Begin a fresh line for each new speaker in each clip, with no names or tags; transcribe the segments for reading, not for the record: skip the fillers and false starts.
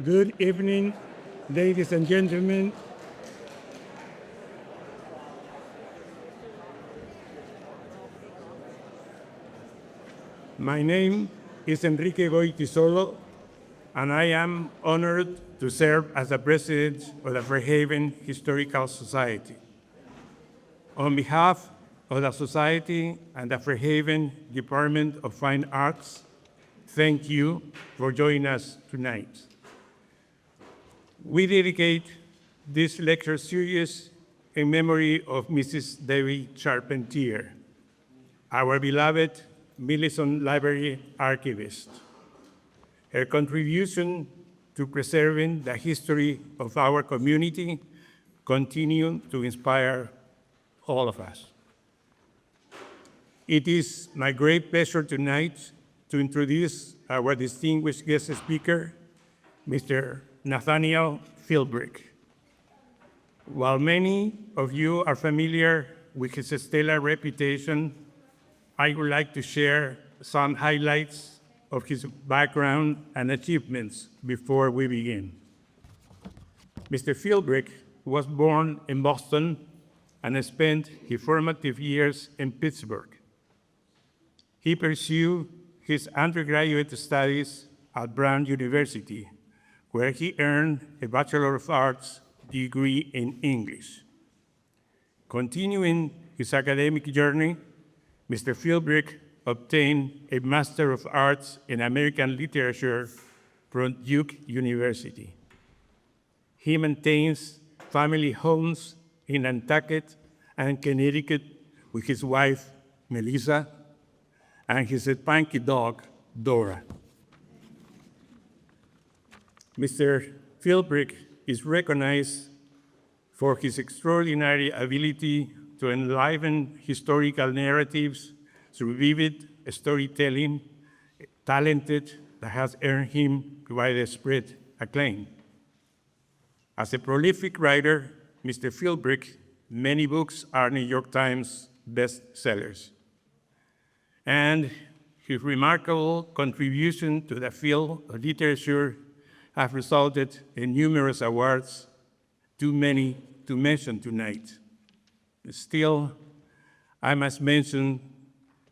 Good evening, ladies and gentlemen. My name is Enrique Goitisolo, and I am honored to serve as the president of the Fairhaven Historical Society. On behalf of the Society and the Fairhaven Department of Fine Arts, thank you for joining us tonight. We dedicate this lecture series in memory of Mrs. Debra Charpentier, our beloved Millicent Library archivist. Her contribution to preserving the history of our community continue to inspire all of us. It is my great pleasure tonight to introduce our distinguished guest speaker, Mr. Nathaniel Philbrick. While many of you are familiar with his stellar reputation, I would like to share some highlights of his background and achievements before we begin. Mr. Philbrick was born in Boston and spent his formative years in Pittsburgh. He pursued his undergraduate studies at Brown University, where he earned a Bachelor of Arts degree in English. Continuing his academic journey, Mr. Philbrick obtained a Master of Arts in American Literature from Duke University. He maintains family homes in Nantucket and Connecticut with his wife, Melissa, and his spunky dog, Dora. Mr. Philbrick is recognized for his extraordinary ability to enliven historical narratives through vivid storytelling, talented that has earned him widespread acclaim. As a prolific writer, Mr. Philbrick, many books are New York Times bestsellers. And his remarkable contribution to the field of literature have resulted in numerous awards, too many to mention tonight. Still, I must mention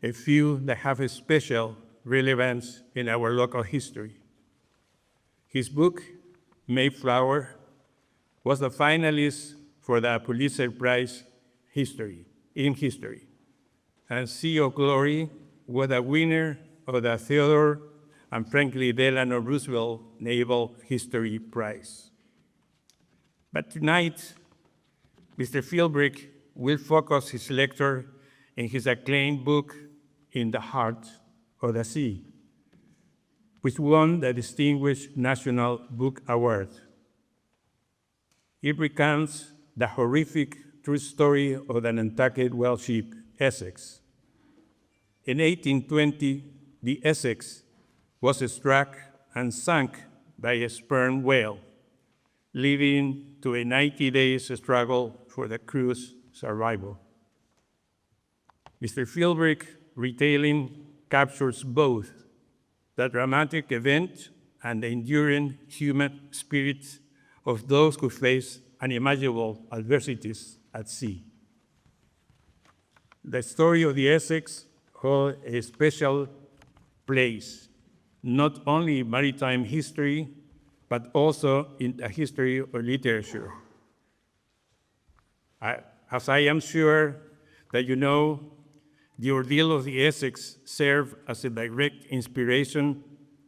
a few that have a special relevance in our local history. His book, Mayflower, was a finalist for the Pulitzer Prize in history, and Sea of Glory was a winner of the Theodore and Franklin Delano Roosevelt Naval History Prize. But tonight, Mr. Philbrick will focus his lecture in his acclaimed book, In the Heart of the Sea, which won the Distinguished National Book Award. It recounts the horrific true story of the Nantucket whale ship, Essex. In 1820, the Essex was struck and sunk by a sperm whale, leading to a 90-day struggle for the crew's survival. Mr. Philbrick retelling captures both the dramatic event and the enduring human spirit of those who face unimaginable adversities at sea. The story of the Essex holds a special place not only in maritime history, but also in the history of literature. As I am sure that you know, the ordeal of the Essex served as a direct inspiration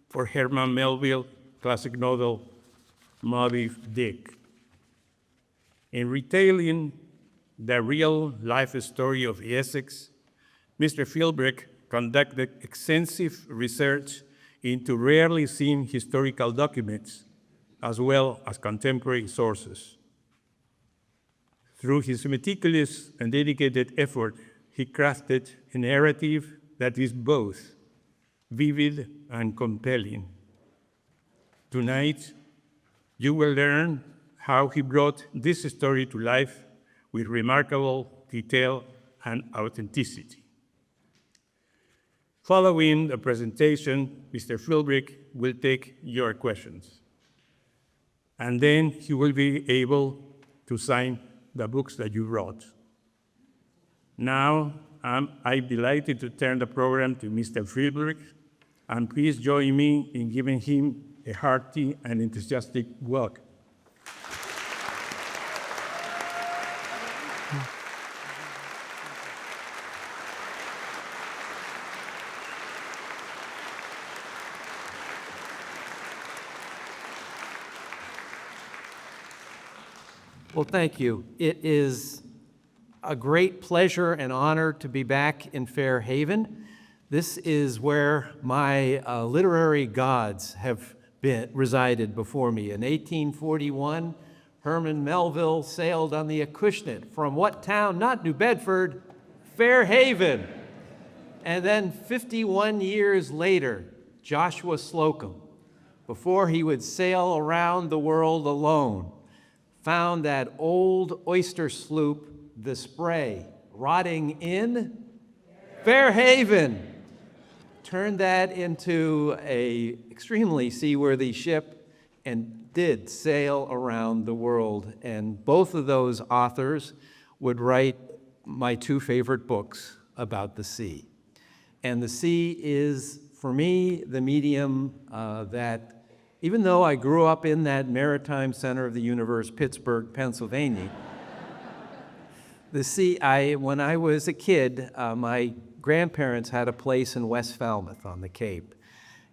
for Herman Melville's classic novel, Moby-Dick. In retailing the real life story of the Essex, Mr. Philbrick conducted extensive research into rarely seen historical documents, as well as contemporary sources. Through his meticulous and dedicated effort, he crafted a narrative that is both vivid and compelling. Tonight, you will learn how he brought this story to life with remarkable detail and authenticity. Following the presentation, Mr. Philbrick will take your questions. and then he will be able to sign the books that you wrote. Now, I'm delighted to turn the program to Mr. Philbrick, and please join me in giving him a hearty and enthusiastic welcome.
Well, thank you. It is a great pleasure and honor to be back in Fair Haven. This is where my literary gods have resided before me. In 1841, Herman Melville sailed on the Acushnet from what town? Not New Bedford, Fair Haven. And then 51 years later, Joshua Slocum, before he would sail around the world alone, found that old oyster sloop, the Spray, rotting in Fair Haven. Turned that into an extremely seaworthy ship and did sail around the world. And both of those authors would write my two favorite books about the sea. And the sea is, for me, the medium that, even though I grew up in that maritime center of the universe, Pittsburgh, Pennsylvania, the sea, when I was a kid, my grandparents had a place in West Falmouth on the Cape.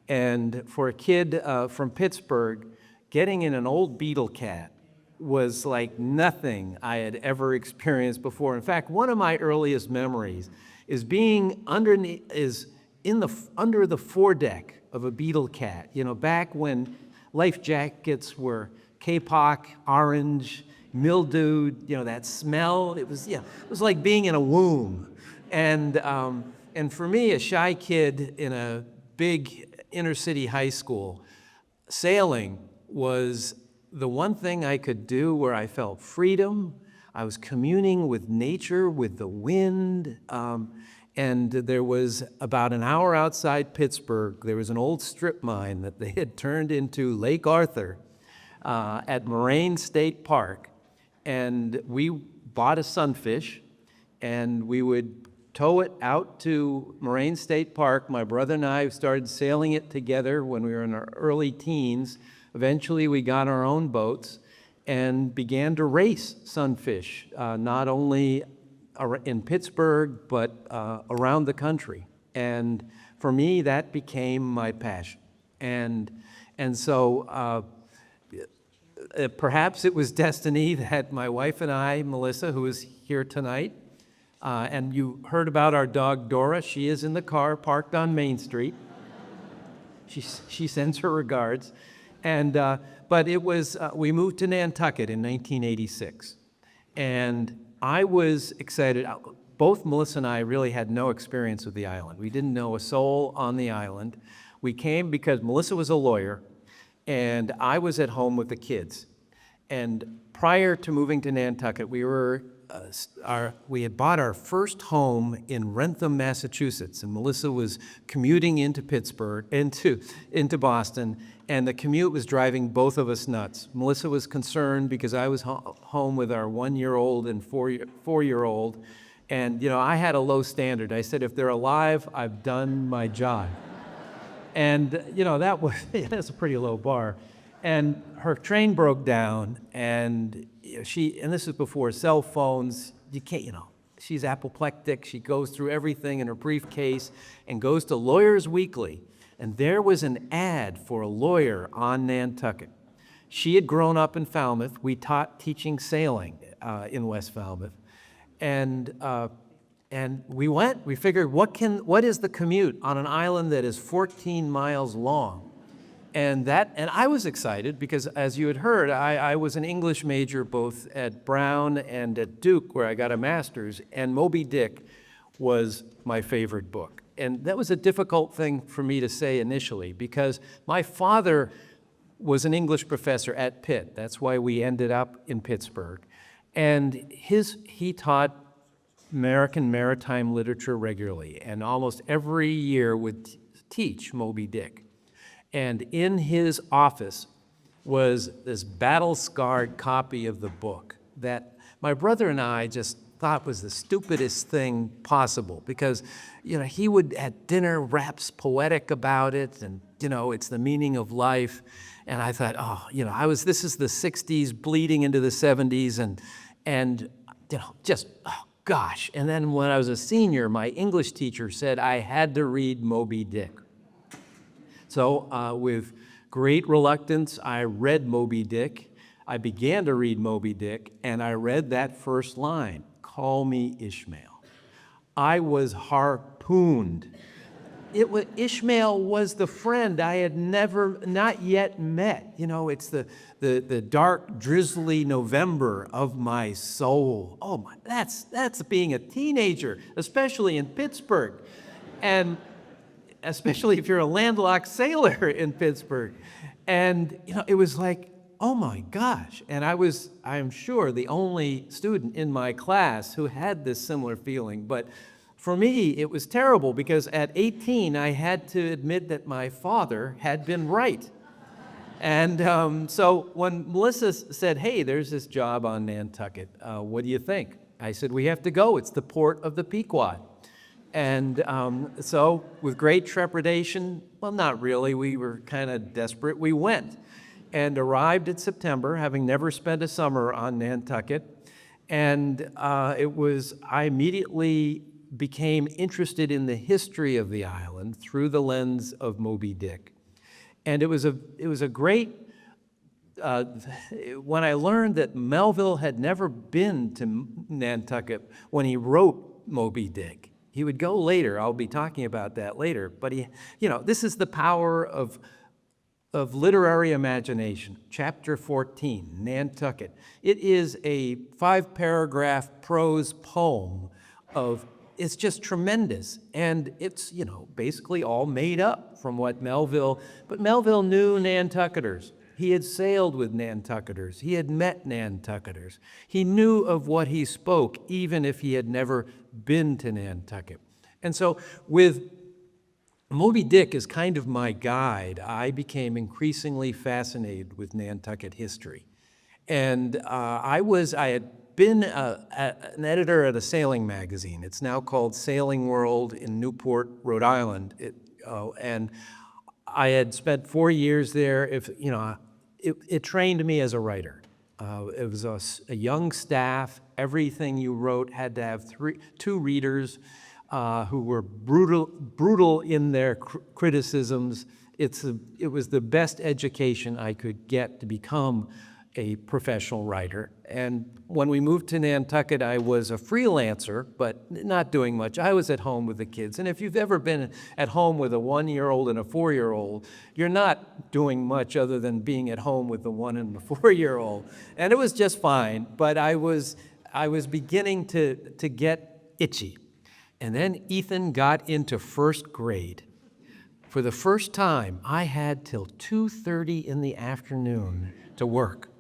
And for a kid from Pittsburgh, getting in an old beetle cat was like nothing I had ever experienced before. In fact, one of my earliest memories is being under the foredeck of a beetle cat, back when life jackets were kapok, orange, mildewed, that smell. It was like being in a womb. And for me, a shy kid in a big inner city high school, sailing was the one thing I could do where I felt freedom. I was communing with nature, with the wind. And there was about an hour outside Pittsburgh, there was an old strip mine that they had turned into Lake Arthur at Moraine State Park. And we bought a sunfish, and we would tow it out to Moraine State Park. My brother and I started sailing it together when we were in our early teens. Eventually, we got our own boats and began to race sunfish, not only in Pittsburgh, but around the country. And for me, that became my passion. And so perhaps it was destiny that my wife and I, Melissa, who is here tonight, and you heard about our dog Dora. She is in the car parked on Main Street. She sends her regards. But it was, we moved to Nantucket in 1986. And I was excited. Both Melissa and I really had no experience with the island. We didn't know a soul on the island. We came because Melissa was a lawyer, and I was at home with the kids. And prior to moving to Nantucket, we had bought our first home in Wrentham, Massachusetts, and Melissa was commuting into Pittsburgh, into Boston, and the commute was driving both of us nuts. Melissa was concerned because I was home with our 1-year-old and 4-year-old, and I had a low standard. I said, if they're alive, I've done my job. And that's a pretty low bar. And her train broke down, and and this is before cell phones. You can't, she's apoplectic. She goes through everything in her briefcase and goes to Lawyers Weekly. And there was an ad for a lawyer on Nantucket. She had grown up in Falmouth. We teaching sailing in West Falmouth. And we went. We figured, what is the commute on an island that is 14 miles long? And I was excited because, as you had heard, I was an English major both at Brown and at Duke, where I got a master's, and Moby-Dick was my favorite book. And that was a difficult thing for me to say initially because my father was an English professor at Pitt. That's why we ended up in Pittsburgh. And he taught American maritime literature regularly, and almost every year would teach Moby-Dick. And in his office was this battle-scarred copy of the book that my brother and I just thought was the stupidest thing possible because, he would at dinner raps poetic about it and, it's the meaning of life. And I thought, this is the 60s bleeding into the 70s and oh gosh. And then when I was a senior, my English teacher said I had to read Moby-Dick. So with great reluctance, I read Moby-Dick. I began to read Moby-Dick, and I read that first line, "Call me Ishmael." I was harpooned. Ishmael was the friend I had not yet met. It's the dark, drizzly November of my soul. Oh my, that's being a teenager, especially in Pittsburgh. And especially if you're a landlocked sailor in Pittsburgh. And, it was like, oh my gosh. And I'm sure, the only student in my class who had this similar feeling. But for me, it was terrible because at 18, I had to admit that my father had been right. And so when Melissa said, hey, there's this job on Nantucket, what do you think? I said, we have to go. It's the port of the Pequod. And so with great trepidation, well, not really, we were kind of desperate, we went and arrived in September, having never spent a summer on Nantucket. And I immediately became interested in the history of the island through the lens of Moby-Dick. And it was a great, when I learned that Melville had never been to Nantucket when he wrote Moby-Dick. He would go later, I'll be talking about that later, but this is the power of literary imagination. Chapter 14, Nantucket. It is a 5-paragraph prose poem it's just tremendous. And it's, basically all made up from what but Melville knew Nantucketers. He had sailed with Nantucketers. He had met Nantucketers. He knew of what he spoke, even if he had never been to Nantucket. And so with Moby-Dick as kind of my guide, I became increasingly fascinated with Nantucket history. And I had been an editor at a sailing magazine. It's now called Sailing World in Newport, Rhode Island. And I had spent 4 years there. It trained me as a writer. It was a young staff. Everything you wrote had to have two readers who were brutal in their criticisms. It was the best education I could get to become a professional writer. And when we moved to Nantucket, I was a freelancer, but not doing much. I was at home with the kids. And if you've ever been at home with a 1-year-old and a 4-year-old, you're not doing much other than being at home with the 1 and the 4-year-old. And it was just fine, but I was beginning to get itchy. And then Ethan got into first grade. For the first time, I had till 2:30 in the afternoon to work.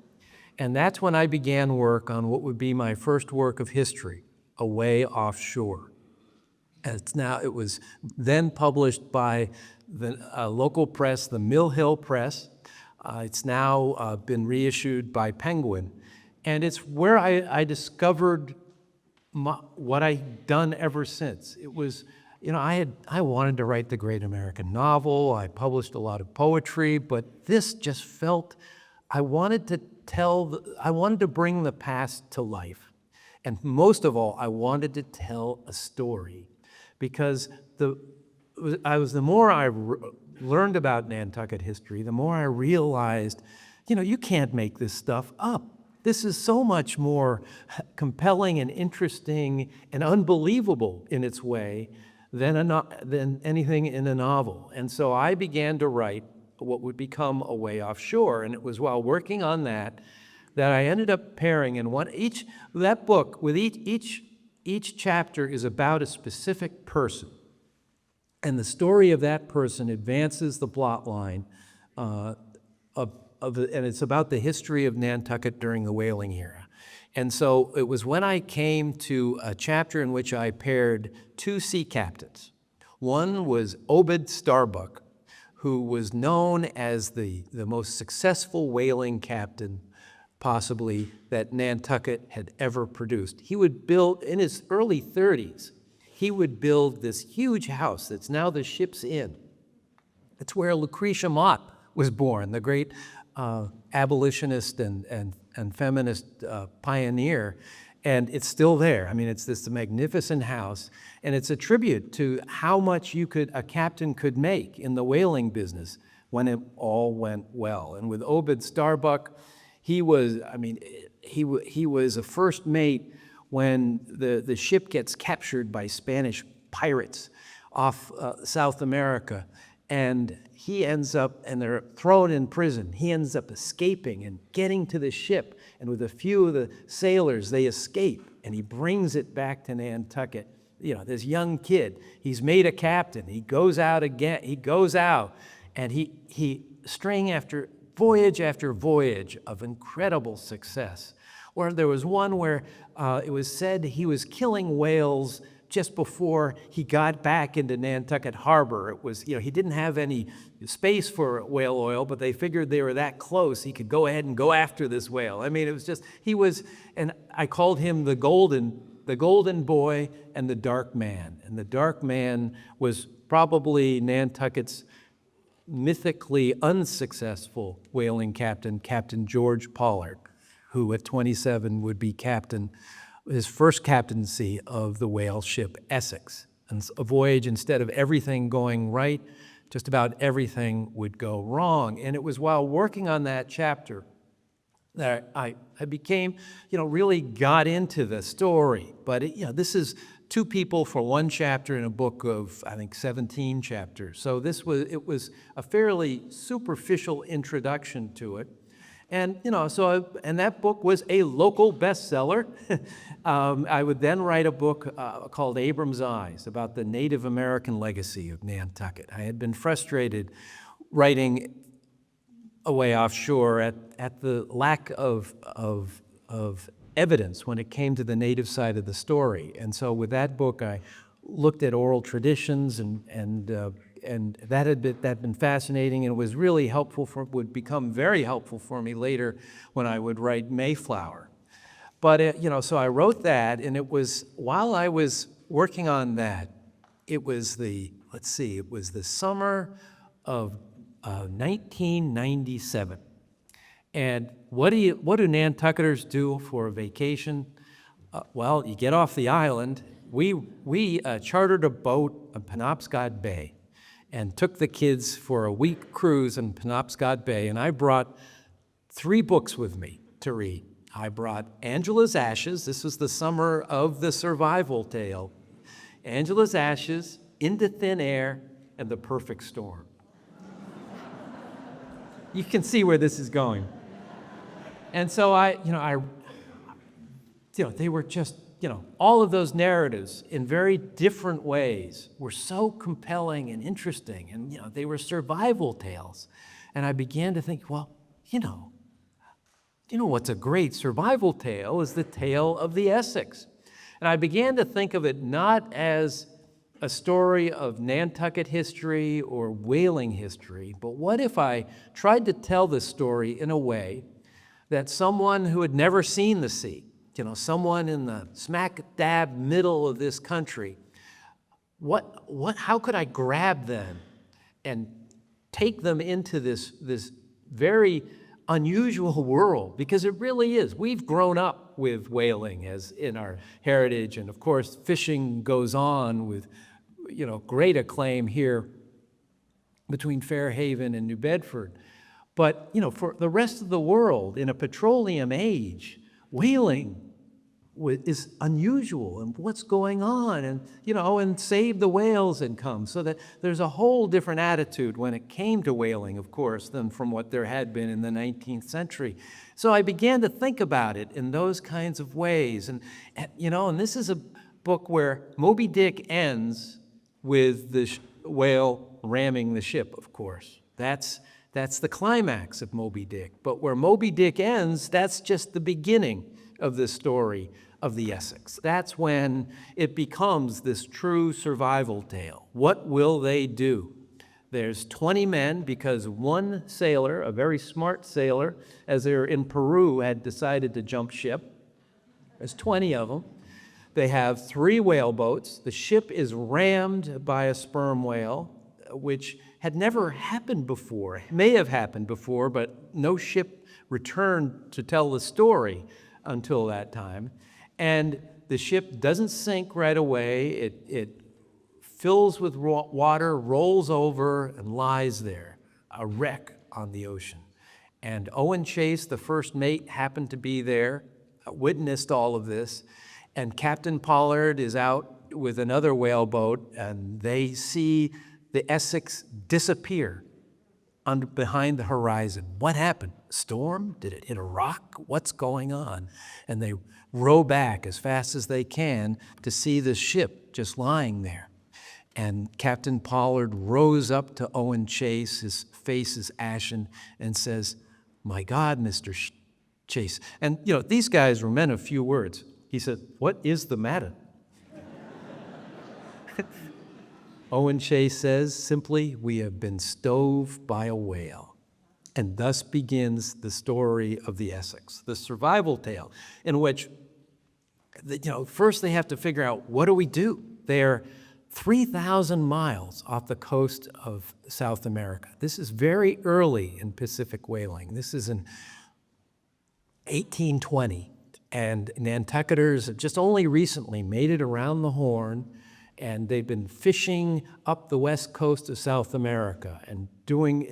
And that's when I began work on what would be my first work of history, Away Offshore. It was then published by the local press, the Mill Hill Press. It's now been reissued by Penguin. And it's where I discovered what I'd done ever since. It was, I wanted to write the great American novel. I published a lot of poetry, but this just felt, I wanted to bring the past to life. And most of all, I wanted to tell a story because the more I learned about Nantucket history, the more I realized, you can't make this stuff up. This is so much more compelling and interesting and unbelievable in its way than anything in a novel. And so I began to write what would become Away Offshore. And it was while working on that I ended up pairing in that book with each chapter is about a specific person. And the story of that person advances the plot line and it's about the history of Nantucket during the whaling era. And so it was when I came to a chapter in which I paired two sea captains. One was Obed Starbuck, who was known as the most successful whaling captain possibly that Nantucket had ever produced. He would build, in his early 30s, he would build this huge house that's now the ship's inn. It's where Lucretia Mott was born, the great abolitionist and feminist pioneer, and it's still there. I mean, it's this magnificent house, and it's a tribute to how much a captain could make in the whaling business when it all went well. And with Obed Starbuck, he was a first mate when the ship gets captured by Spanish pirates off South America, and he ends up, and they're thrown in prison. He ends up escaping and getting to the ship, and with a few of the sailors, they escape, and he brings it back to Nantucket. You know, this young kid, he's made a captain. He goes out again, and he string after voyage of incredible success. Or there was one where it was said he was killing whales just before he got back into Nantucket Harbor. It was, he didn't have any space for whale oil, but they figured they were that close, he could go ahead and go after this whale. I mean, it was just, and I called him the golden boy and the dark man. And the dark man was probably Nantucket's mythically unsuccessful whaling captain, Captain George Pollard, who at 27 would be his first captaincy of the whale ship Essex. And a voyage, instead of everything going right, just about everything would go wrong. And it was while working on that chapter that I became, really got into the story. But this is two people for one chapter in a book of, I think, 17 chapters. So it was a fairly superficial introduction to it. And, and that book was a local bestseller. I would then write a book called Abram's Eyes about the Native American legacy of Nantucket. I had been frustrated writing away offshore at the lack of evidence when it came to the Native side of the story. And so with that book, I looked at oral traditions and that had been fascinating, and it was really helpful would become very helpful for me later when I would write Mayflower. But, so I wrote that, and it was, while I was working on that, it was the summer of 1997. And what do Nantucketers do for a vacation? Well, you get off the island. We chartered a boat in Penobscot Bay and took the kids for a week cruise in Penobscot Bay, and I brought 3 books with me to read. I brought Angela's Ashes. This was the summer of the survival tale. Angela's Ashes, Into Thin Air, and The Perfect Storm. You can see where this is going. And so they were just, all of those narratives in very different ways were so compelling and interesting, and, they were survival tales. And I began to think, well, what's a great survival tale is the tale of the Essex. And I began to think of it not as a story of Nantucket history or whaling history, but what if I tried to tell this story in a way that someone who had never seen the sea, someone in the smack dab middle of this country, how could I grab them and take them into this very unusual world? Because it really is. We've grown up with whaling as in our heritage, and of course, fishing goes on with, great acclaim here between Fairhaven and New Bedford. But, for the rest of the world, in a petroleum age, whaling is unusual, and what's going on, and, and Save the Whales had come. So that there's a whole different attitude when it came to whaling, of course, than from what there had been in the 19th century. So I began to think about it in those kinds of ways. And this is a book where Moby-Dick ends with the whale ramming the ship, of course. That's the climax of Moby-Dick. But where Moby-Dick ends, that's just the beginning of the story of the Essex. That's when it becomes this true survival tale. What will they do There's 20 men because one sailor, a very smart sailor, as they were in Peru, had decided to jump ship. There's 20 of them. They have 3 whaleboats. The ship is rammed by a sperm whale, which had never happened before. It may have happened before, but no ship returned to tell the story until that time. And the ship doesn't sink right away. It fills with water, rolls over, and lies there, a wreck on the ocean. And Owen Chase, the first mate, happened to be there, witnessed all of this, and Captain Pollard is out with another whaleboat, and they see the Essex disappear behind the horizon. What happened? Storm? Did it hit a rock? What's going on? And they row back as fast as they can to see the ship just lying there. And Captain Pollard rows up to Owen Chase, his face is ashen, and says, "My God, Mr. Chase." And, these guys were men of few words. He said, "What is the matter?" Owen Chase says simply, "We have been stove by a whale." And thus begins the story of the Essex, the survival tale, in which, first they have to figure out, what do we do? They're 3,000 miles off the coast of South America. This is very early in Pacific whaling. This is in 1820, and Nantucketers have just only recently made it around the Horn, and they've been fishing up the west coast of South America and doing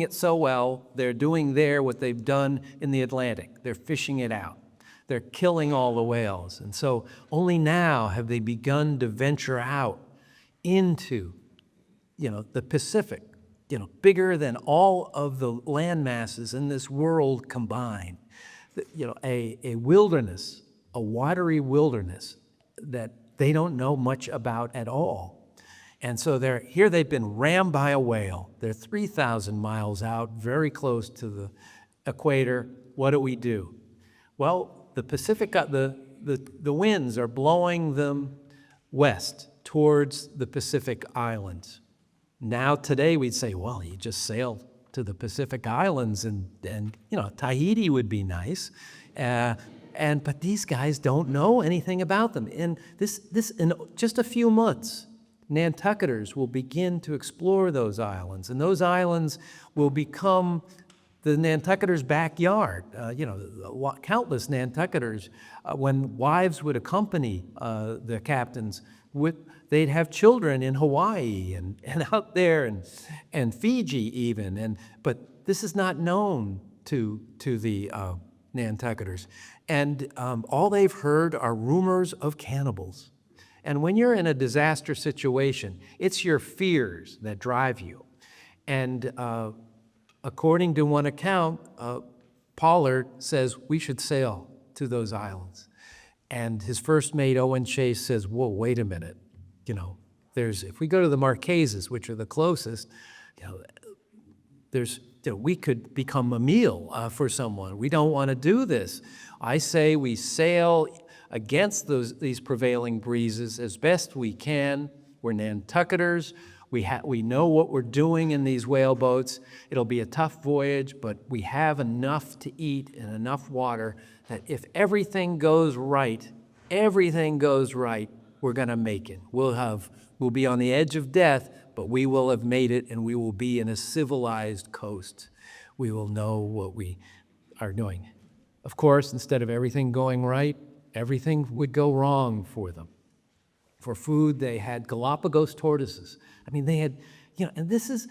it so well, they're doing there what they've done in the Atlantic. They're fishing it out. They're killing all the whales. And so only now have they begun to venture out into, the Pacific, bigger than all of the land masses in this world combined. A wilderness, a watery wilderness that they don't know much about at all. And so they've been rammed by a whale. They're 3,000 miles out, very close to the equator. What do we do? Well, the Pacific, the winds are blowing them west towards the Pacific Islands. Now today we'd say, well, you just sail to the Pacific Islands and Tahiti would be nice. But these guys don't know anything about them. And in just a few months, Nantucketers will begin to explore those islands, and those islands will become the Nantucketers' backyard. Countless Nantucketers, when wives would accompany the captains, they'd have children in Hawaii and out there and Fiji even. But this is not known to the Nantucketers. And all they've heard are rumors of cannibals. And when you're in a disaster situation, it's your fears that drive you. And according to one account, Pollard says we should sail to those islands. And his first mate, Owen Chase, says, whoa, wait a minute. If we go to the Marquesas, which are the closest, we could become a meal for someone. We don't want to do this. I say we sail against these prevailing breezes as best we can. We're Nantucketers. We know what we're doing in these whaleboats. It'll be a tough voyage, but we have enough to eat and enough water that if everything goes right, we're going to make it. We'll be on the edge of death, but we will have made it, and we will be in a civilized coast. We will know what we are doing. Of course, instead of everything going right, everything would go wrong for them. For food, they had Galapagos tortoises. I mean, they had, and this is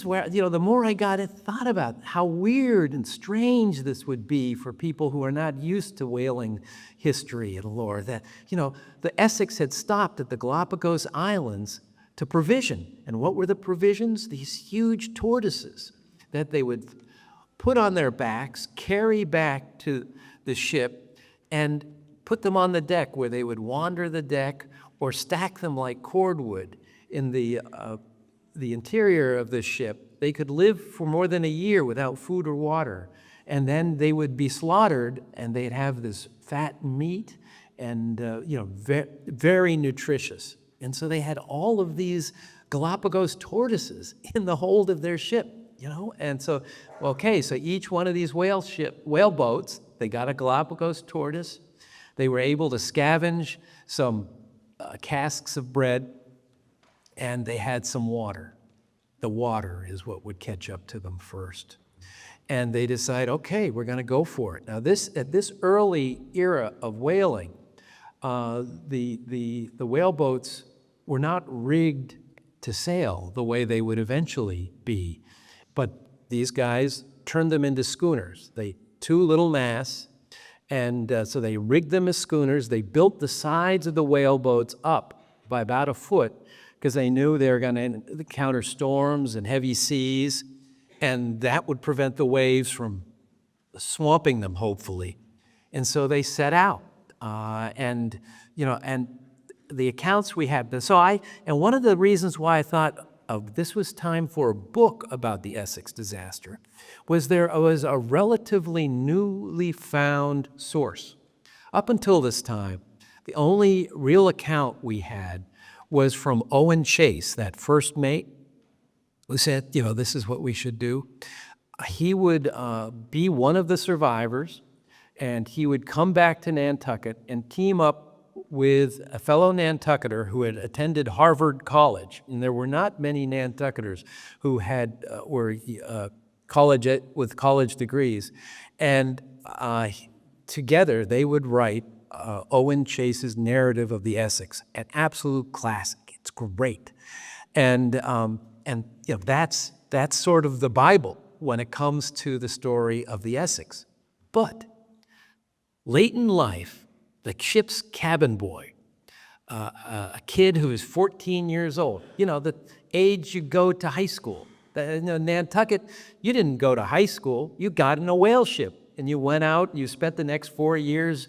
where, the more I thought about how weird and strange this would be for people who are not used to whaling history and lore, that, the Essex had stopped at the Galapagos Islands to provision. And what were the provisions? These huge tortoises that they would put on their backs, carry back to the ship, and put them on the deck where they would wander the deck or stack them like cordwood in the interior of the ship. They could live for more than a year without food or water. And then they would be slaughtered, and they'd have this fat meat and, very nutritious. And so they had all of these Galapagos tortoises in the hold of their ship, you know? And so, okay, so each one of these whale boats, they got a Galapagos tortoise. They were able to scavenge some casks of bread, and they had some water. The water is what would catch up to them first. And they decide, okay, we're going to go for it. Now, at this early era of whaling, the whaleboats were not rigged to sail the way they would eventually be. But these guys turned them into schooners. Two little masts, and so they rigged them as schooners. They built the sides of the whaleboats up by about a foot because they knew they were going to encounter storms and heavy seas, and that would prevent the waves from swamping them, hopefully. And so they set out, and the accounts we have. And one of the reasons why I thought this was time for a book about the Essex disaster was there was a relatively newly found source. Up until this time, the only real account we had was from Owen Chase, that first mate, who said, this is what we should do. He would be one of the survivors, and he would come back to Nantucket and team up with a fellow Nantucketer who had attended Harvard College. And there were not many Nantucketers who were with college degrees. And together they would write Owen Chase's narrative of the Essex, an absolute classic. It's great. And that's sort of the Bible when it comes to the story of the Essex. But late in life, the ship's cabin boy, a kid who is 14 years old, the age you go to high school. Nantucket, you didn't go to high school, you got in a whale ship, and you went out, and you spent the next 4 years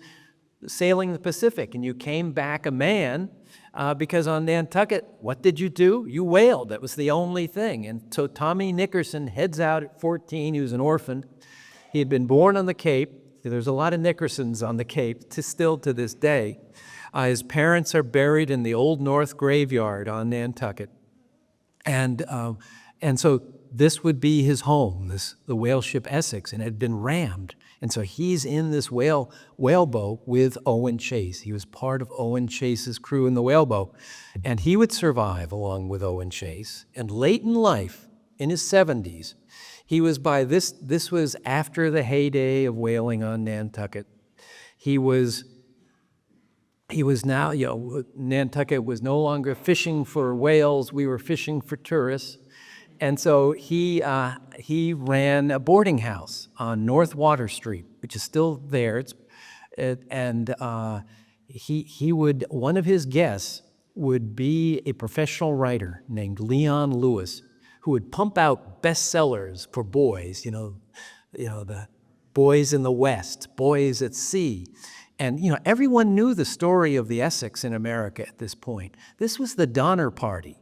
sailing the Pacific, and you came back a man, because on Nantucket, what did you do? You whaled. That was the only thing. And so Tommy Nickerson heads out at 14. He was an orphan. He had been born on the Cape. There's a lot of Nickersons on the Cape, still to this day. His parents are buried in the Old North Graveyard on Nantucket. And so this would be his home, the whale ship Essex, and it had been rammed. And so he's in this whaleboat with Owen Chase. He was part of Owen Chase's crew in the whaleboat. And he would survive along with Owen Chase. And late in life, in his 70s, he was this was after the heyday of whaling on Nantucket. He was now, Nantucket was no longer fishing for whales. We were fishing for tourists. And so he ran a boarding house on North Water Street, which is still there. One of his guests would be a professional writer named Leon Lewis, who would pump out bestsellers for boys, the Boys in the West, Boys at Sea. And, everyone knew the story of the Essex in America at this point. This was the Donner Party.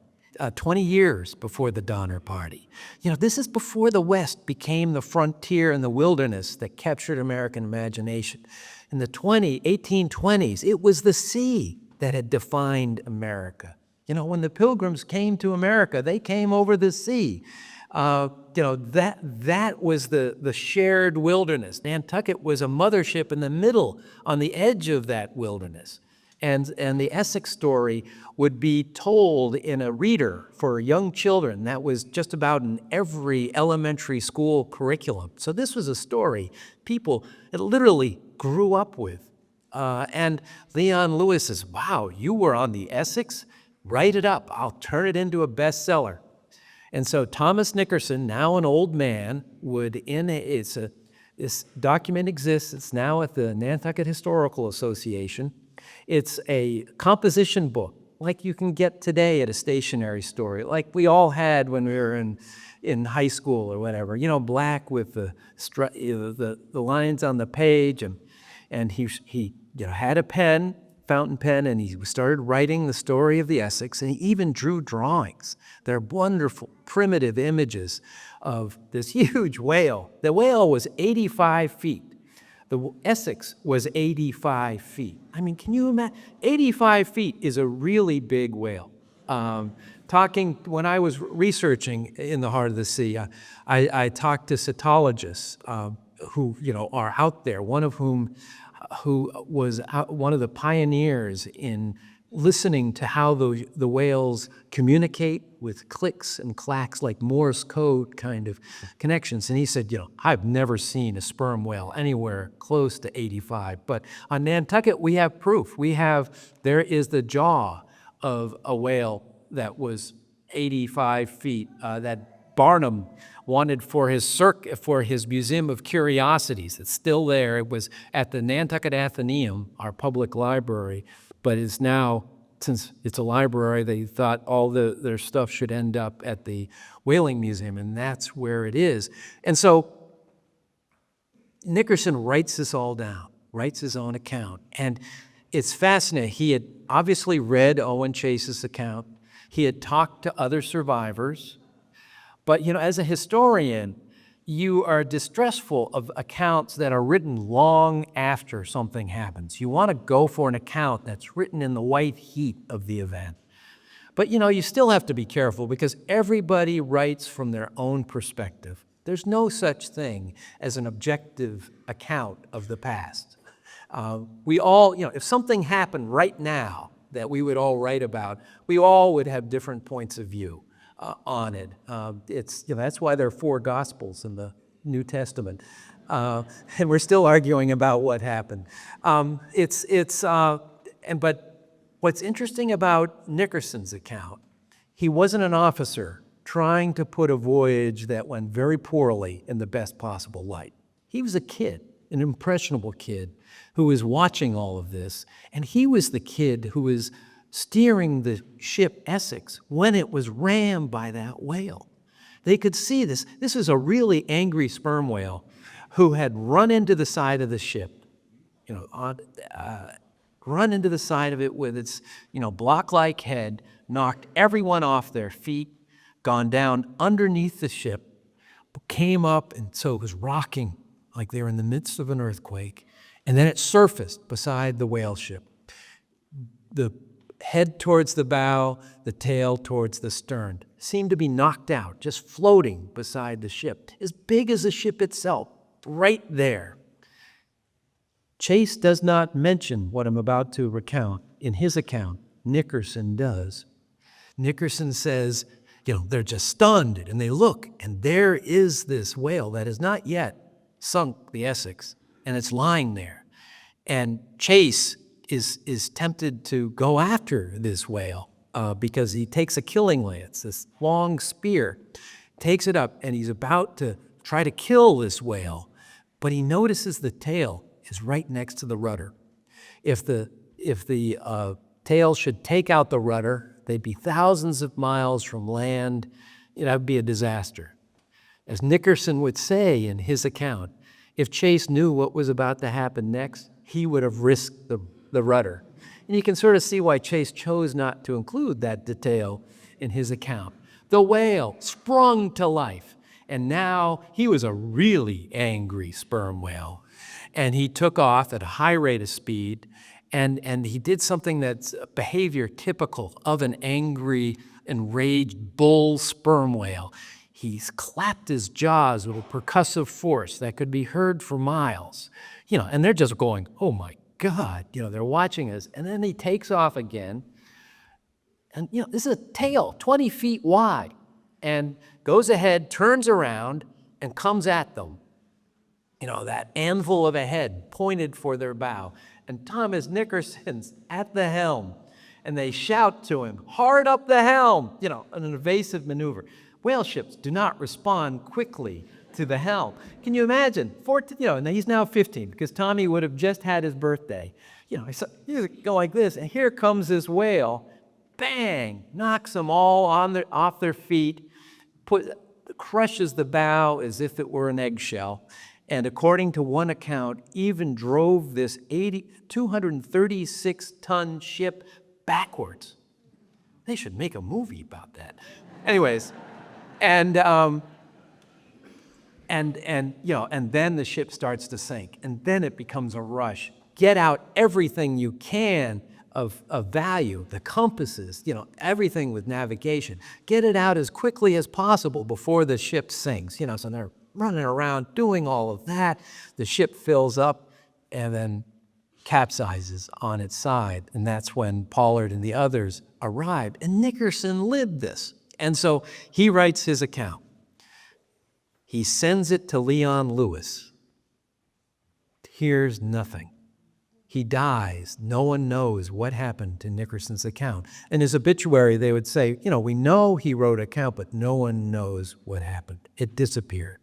20 years before the Donner Party. This is before the West became the frontier and the wilderness that captured American imagination. In the 1820s, it was the sea that had defined America. When the Pilgrims came to America, they came over the sea. That was the shared wilderness. Nantucket was a mothership in the middle, on the edge of that wilderness. And the Essex story would be told in a reader for young children. That was just about in every elementary school curriculum. So this was a story people literally grew up with. And Leon Lewis says, wow, you were on the Essex? Write it up. I'll turn it into a bestseller. And so Thomas Nickerson, now an old man, this document exists. It's now at the Nantucket Historical Association. It's a composition book, like you can get today at a stationery store, like we all had when we were in high school or whatever. Black with the lines on the page, and he had a pen, fountain pen, and he started writing the story of the Essex, and he even drew drawings. They're wonderful, primitive images of this huge whale. The whale was 85 feet. The Essex was 85 feet. I mean, can you imagine? 85 feet is a really big whale. when I was researching in the heart of the sea, I talked to cetologists who, are out there, one of whom who was one of the pioneers in listening to how the whales communicate with clicks and clacks, like Morse code kind of connections. And he said, I've never seen a sperm whale anywhere close to 85. But on Nantucket, we have proof. There is the jaw of a whale that was 85 feet that Barnum wanted for his Museum of Curiosities. It's still there. It was at the Nantucket Athenaeum, our public library, but it's now, since it's a library, they thought all their stuff should end up at the Whaling Museum, and that's where it is. And so Nickerson writes this all down, writes his own account, and it's fascinating. He had obviously read Owen Chase's account. He had talked to other survivors. But, as a historian, you are distrustful of accounts that are written long after something happens. You want to go for an account that's written in the white heat of the event. But, you still have to be careful because everybody writes from their own perspective. There's no such thing as an objective account of the past. We all, if something happened right now that we would all write about, we all would have different points of view on it. That's why there are 4 Gospels in the New Testament, and we're still arguing about what happened. But what's interesting about Nickerson's account, he wasn't an officer trying to put a voyage that went very poorly in the best possible light. He was a kid, an impressionable kid, who was watching all of this, and he was the kid who was steering the ship Essex when it was rammed by that whale. They could see this. This is a really angry sperm whale who had run into the side of the ship, run into the side of it with its, block-like head, knocked everyone off their feet, gone down underneath the ship, came up, and so it was rocking like they were in the midst of an earthquake, and then it surfaced beside the whale ship. The head towards the bow, the tail towards the stern. Seemed to be knocked out, just floating beside the ship, as big as the ship itself, right there. Chase does not mention what I'm about to recount in his account. Nickerson does. Nickerson says, they're just stunned, and they look, and there is this whale that has not yet sunk the Essex, and it's lying there. And Chase is tempted to go after this whale because he takes a killing lance, this long spear, takes it up, and he's about to try to kill this whale, but he notices the tail is right next to the rudder. If the tail should take out the rudder, they'd be thousands of miles from land. That would be a disaster. As Nickerson would say in his account, if Chase knew what was about to happen next, he would have risked the rudder. And you can sort of see why Chase chose not to include that detail in his account. The whale sprung to life, and now he was a really angry sperm whale. And he took off at a high rate of speed, and he did something that's behavior typical of an angry, enraged bull sperm whale. He's clapped his jaws with a percussive force that could be heard for miles. And they're just going, oh my God, they're watching us. And then he takes off again. And, this is a tail 20 feet wide, and goes ahead, turns around, and comes at them. That anvil of a head pointed for their bow. And Thomas Nickerson's at the helm, and they shout to him, hard up the helm, an evasive maneuver. Whale ships do not respond quickly to the helm. Can you imagine? 14, and he's now 15 because Tommy would have just had his birthday. He's go like this, and here comes this whale, bang, knocks them all off their feet, crushes the bow as if it were an eggshell, and according to one account, even drove this 236-ton ship backwards. They should make a movie about that. Anyways, and then the ship starts to sink, and then it becomes a rush. Get out everything you can of value, the compasses, everything with navigation. Get it out as quickly as possible before the ship sinks. So they're running around doing all of that. The ship fills up and then capsizes on its side. And that's when Pollard and the others arrived. And Nickerson lived this. And so he writes his account. He sends it to Leon Lewis. Hears nothing. He dies. No one knows what happened to Nickerson's account. In his obituary, they would say, we know he wrote an account, but no one knows what happened. It disappeared.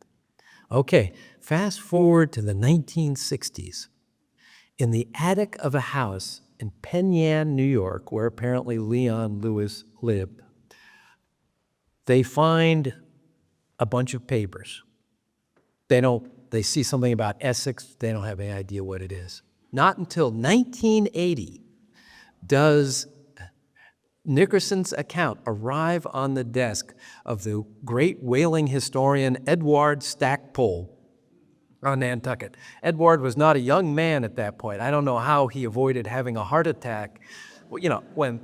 Okay, fast forward to the 1960s. In the attic of a house in Penn Yan, New York, where apparently Leon Lewis lived, they find a bunch of papers. They see something about Essex. They don't have any idea what it is. Not until 1980 does Nickerson's account arrive on the desk of the great whaling historian Edward Stackpole on Nantucket. Edward was not a young man at that point. I don't know how he avoided having a heart attack. When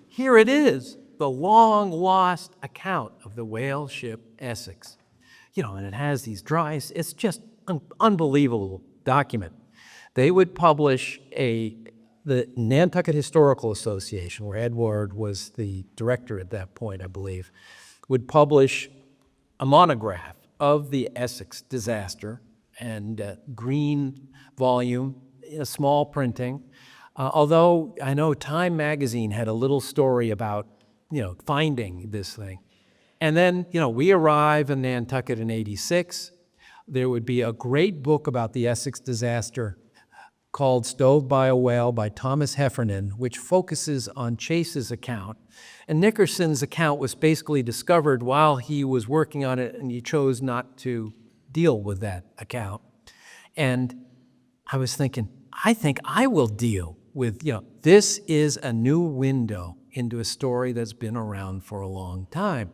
here it is, the long-lost account of the whale ship Essex. And it has these drawings. It's just an unbelievable document. They would publish the Nantucket Historical Association, where Edward was the director at that point, I believe, would publish a monograph of the Essex disaster and green volume, small printing. Although I know Time magazine had a little story about, finding this thing. And then, we arrive in Nantucket in '86. There would be a great book about the Essex disaster called Stove by a Whale by Thomas Heffernan, which focuses on Chase's account. And Nickerson's account was basically discovered while he was working on it, and he chose not to deal with that account. And I was thinking, I think I will deal with, this is a new window into a story that's been around for a long time.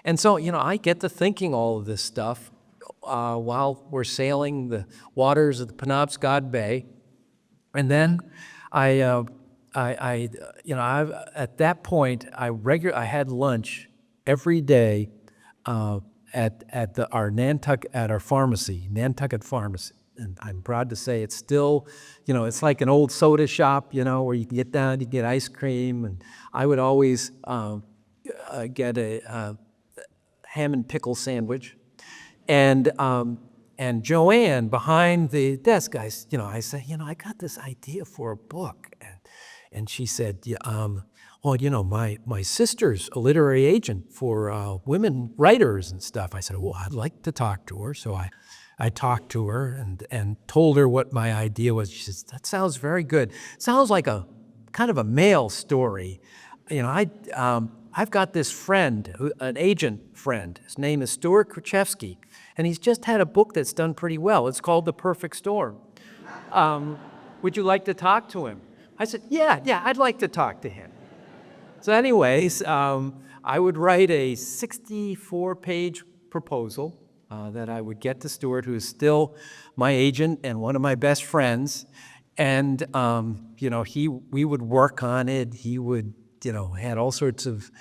And so, I get to thinking all of this stuff while we're sailing the waters of the Penobscot Bay. And then at that point, I had lunch every day at our pharmacy, Nantucket Pharmacy. And I'm proud to say it's still, it's like an old soda shop, where you can get down, you get ice cream. And I would always get a ham and pickle sandwich. And Joanne behind the desk, I say, I got this idea for a book. And she said, my sister's a literary agent for women writers and stuff. I said, well, I'd like to talk to her. So I talked to her and told her what my idea was. She says, that sounds very good. Sounds like a kind of a male story. I've got this friend, an agent friend. His name is Stuart Krachevsky, and he's just had a book that's done pretty well. It's called The Perfect Storm. Would you like to talk to him? I said, yeah, I'd like to talk to him. So anyways, I would write a 64-page proposal that I would get to Stuart, who is still my agent and one of my best friends. And, we would work on it. He would, had all sorts of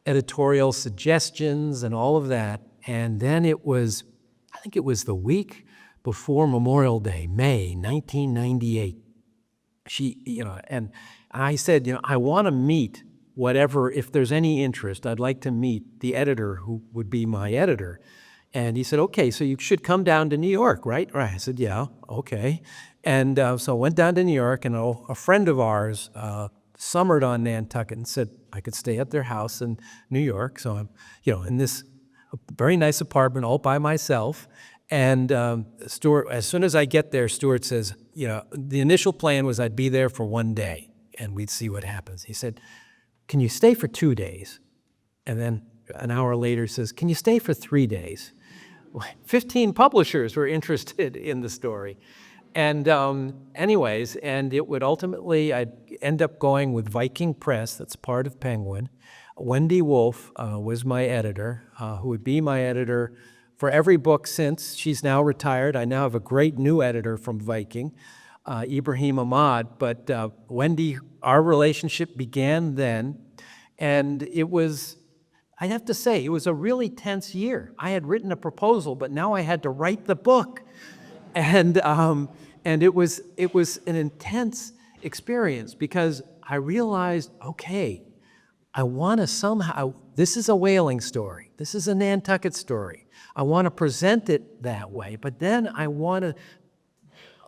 editorial suggestions and all of that. And then I think it was the week before Memorial Day, May 1998. And I said, I want to meet if there's any interest, I'd like to meet the editor who would be my editor. And he said, okay, so you should come down to New York, right? Right. I said, yeah, okay. And so I went down to New York, and a friend of ours summered on Nantucket and said I could stay at their house in New York. So I'm, in this very nice apartment all by myself. And Stuart, as soon as I get there, Stuart says, the initial plan was I'd be there for one day and we'd see what happens. He said, can you stay for 2 days? And then an hour later says, can you stay for 3 days? 15 publishers were interested in the story. And anyways, and it would ultimately, I'd end up going with Viking Press, that's part of Penguin. Wendy Wolf was my editor, who would be my editor for every book since. She's now retired. I now have a great new editor from Viking. Ibrahim Ahmad. But Wendy, our relationship began then, and it was, I have to say, it was a really tense year. I had written a proposal, but now I had to write the book. And it was an intense experience because I realized, okay, I want to somehow, this is a whaling story. This is a Nantucket story. I want to present it that way, but then I want to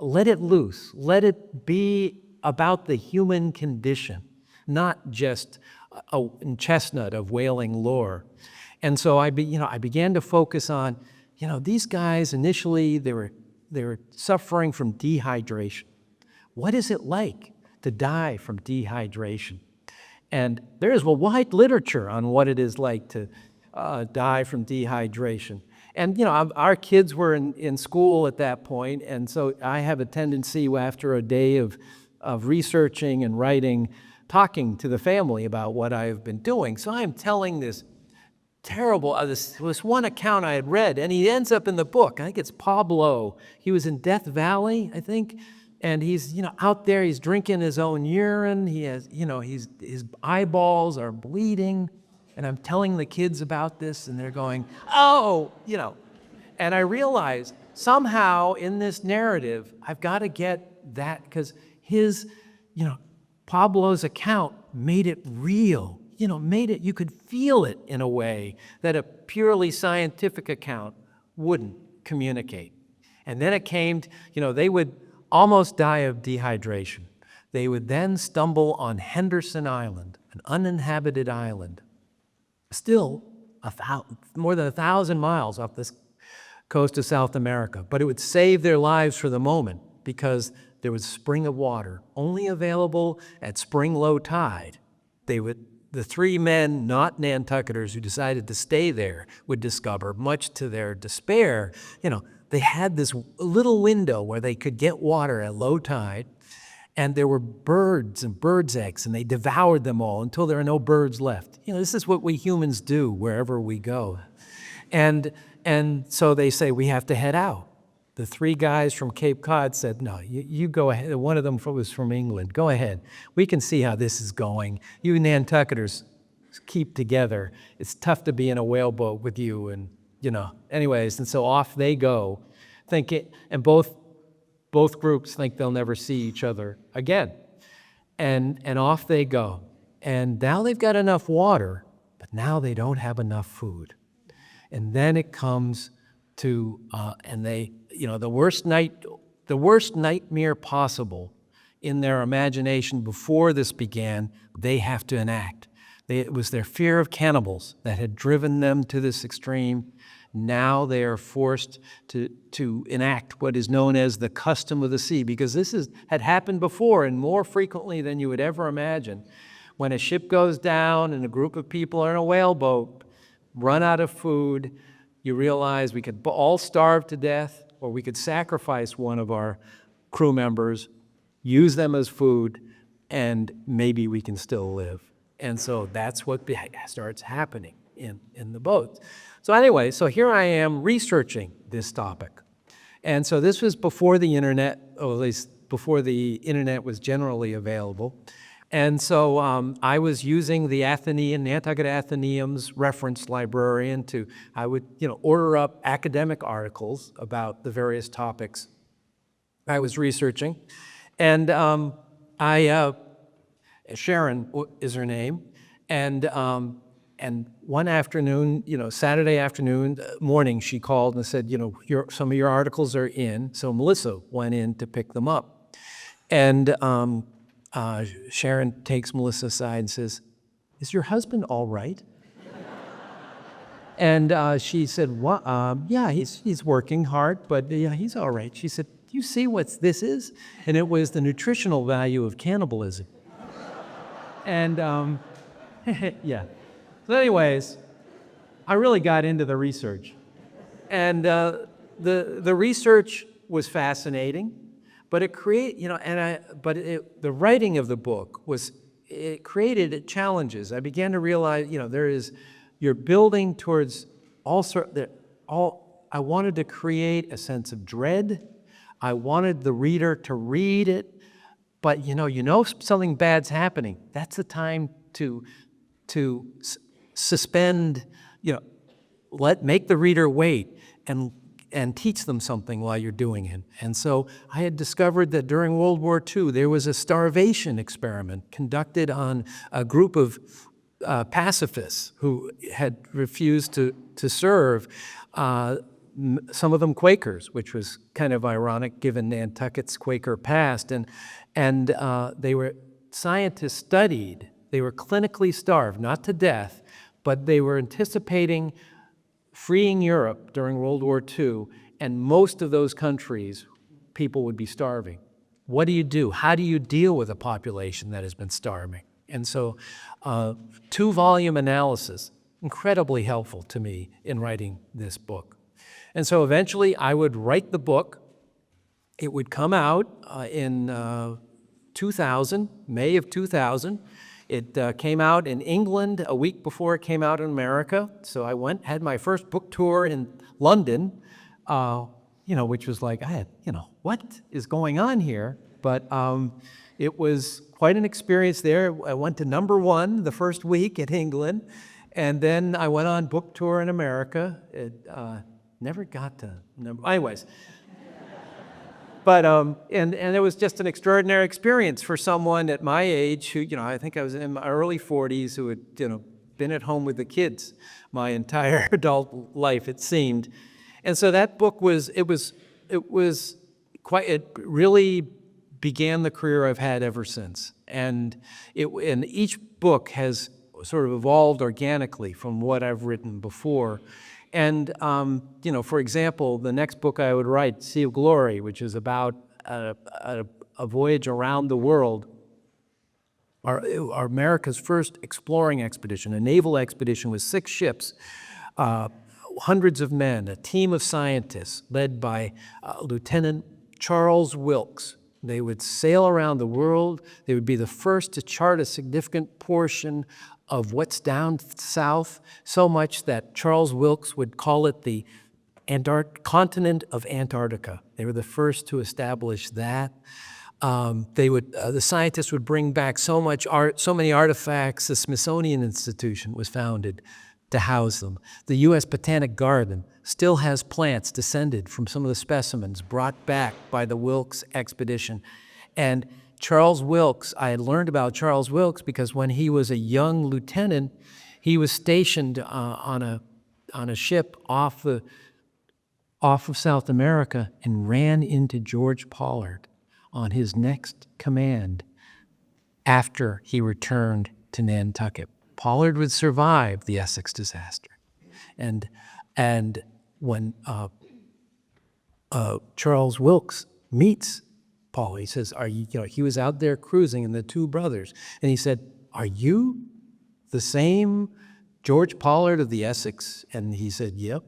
let it loose. Let it be about the human condition, not just a chestnut of whaling lore. And so I began to focus on, these guys initially, they were suffering from dehydration. What is it like to die from dehydration? And there is a wide literature on what it is like to die from dehydration. And, our kids were in school at that point, and so I have a tendency after a day of researching and writing, talking to the family about what I've been doing. So I'm telling this terrible, this one account I had read, and he ends up in the book. I think it's Pablo. He was in Death Valley, I think, and he's, out there, he's drinking his own urine. He has, his eyeballs are bleeding, and I'm telling the kids about this, and they're going, oh, And I realized somehow in this narrative, I've got to get that, because his, Pablo's account made it real. You could feel it in a way that a purely scientific account wouldn't communicate. And then it came, they would almost die of dehydration. They would then stumble on Henderson Island, an uninhabited island, still more than 1,000 miles off this coast of South America. But it would save their lives for the moment because there was a spring of water only available at spring low tide. The three men, not Nantucketers, who decided to stay there would discover, much to their despair, they had this little window where they could get water at low tide, and there were birds and birds' eggs, and they devoured them all until there are no birds left. This is what we humans do wherever we go. And so they say, we have to head out. The three guys from Cape Cod said, no, you go ahead. One of them was from England. Go ahead. We can see how this is going. You Nantucketers keep together. It's tough to be in a whaleboat with you. And, anyways, and so off they go, and both groups think they'll never see each other again. And off they go. And now they've got enough water, but now they don't have enough food. And then it comes to, the worst nightmare possible in their imagination before this began, they have to enact. It was their fear of cannibals that had driven them to this extreme. Now they are forced to enact what is known as the custom of the sea, because this had happened before and more frequently than you would ever imagine. When a ship goes down and a group of people are in a whaleboat, run out of food, you realize we could all starve to death, or we could sacrifice one of our crew members, use them as food, and maybe we can still live. And so that's what starts happening in the boats. So anyway, so here I am researching this topic. And so this was before the internet, or at least before the internet was generally available. And so I was using the Nantucket Athenaeum's reference librarian I would order up academic articles about the various topics I was researching. And Sharon is her name, and one afternoon, Saturday afternoon, morning, she called and said, some of your articles are in. So Melissa went in to pick them up. And Sharon takes Melissa aside and says, "Is your husband all right?" And she said, "What? Yeah, he's working hard, but yeah, he's all right." She said, "Do you see what this is?" And it was the nutritional value of cannibalism. And yeah. So anyways, I really got into the research. And the research was fascinating, but it the writing of the book it created challenges. I began to realize, you're building towards I wanted to create a sense of dread. I wanted the reader to read it, but something bad's happening. That's the time to suspend, make the reader wait and teach them something while you're doing it. And so I had discovered that during World War II, there was a starvation experiment conducted on a group of pacifists who had refused to serve, some of them Quakers, which was kind of ironic given Nantucket's Quaker past. And scientists studied, they were clinically starved, not to death, but they were anticipating freeing Europe during World War II, and most of those countries, people would be starving. What do you do? How do you deal with a population that has been starving? And so 2-volume analysis, incredibly helpful to me in writing this book. And so eventually I would write the book. It would come out in 2000, May of 2000. It came out in England a week before it came out in America. So I had my first book tour in London, which was like, what is going on here? But it was quite an experience there. I went to #1 the first week in England, and then I went on book tour in America. It never got to anyways. But, and it was just an extraordinary experience for someone at my age who, I think I was in my early 40s, who had, been at home with the kids my entire adult life, it seemed. And so that book it really began the career I've had ever since. And each book has sort of evolved organically from what I've written before. And, for example, the next book I would write, Sea of Glory, which is about a voyage around the world, our America's first exploring expedition, a naval expedition with 6 ships, hundreds of men, a team of scientists led by Lieutenant Charles Wilkes. They would sail around the world. They would be the first to chart a significant portion of what's down south, so much that Charles Wilkes would call it the continent of Antarctica. They were the first to establish that. The scientists would bring back so many artifacts. The Smithsonian Institution was founded to house them. The U.S. Botanic Garden still has plants descended from some of the specimens brought back by the Wilkes expedition. And Charles Wilkes, I had learned about Charles Wilkes because when he was a young lieutenant, he was stationed on a ship off of South America and ran into George Pollard on his next command after he returned to Nantucket. Pollard would survive the Essex disaster. And when Charles Wilkes meets Paul, he says, he was out there cruising, and the 2 brothers, and he said, "Are you the same George Pollard of the Essex?" And he said, "Yep."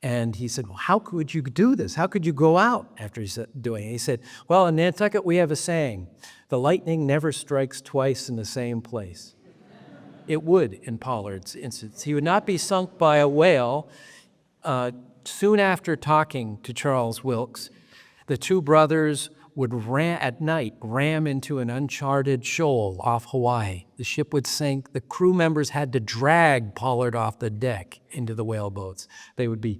And he said, "Well, how could you do this? How could you go out after he's doing it?" He said, "Well, in Nantucket, we have a saying, the lightning never strikes twice in the same place." It would in Pollard's instance. He would not be sunk by a whale. Soon after talking to Charles Wilkes, the 2 brothers would at night ram into an uncharted shoal off Hawaii. The ship would sink. The crew members had to drag Pollard off the deck into the whaleboats. They would be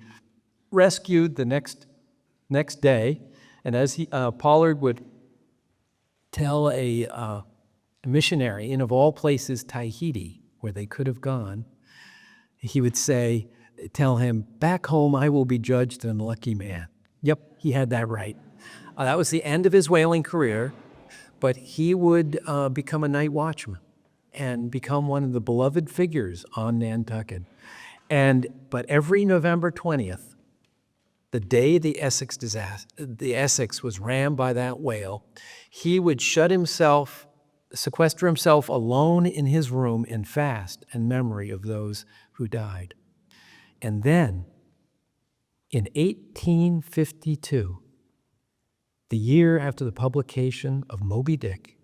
rescued the next day, and as Pollard would tell a missionary in, of all places, Tahiti, where they could have gone, he would tell him, "Back home I will be judged an unlucky man." Yep, he had that right. That was the end of his whaling career, but he would become a night watchman and become one of the beloved figures on Nantucket. But every November 20th, the day the Essex was rammed by that whale, he would sequester himself alone in his room and fast in memory of those who died. And then, in 1852, the year after the publication of Moby-Dick,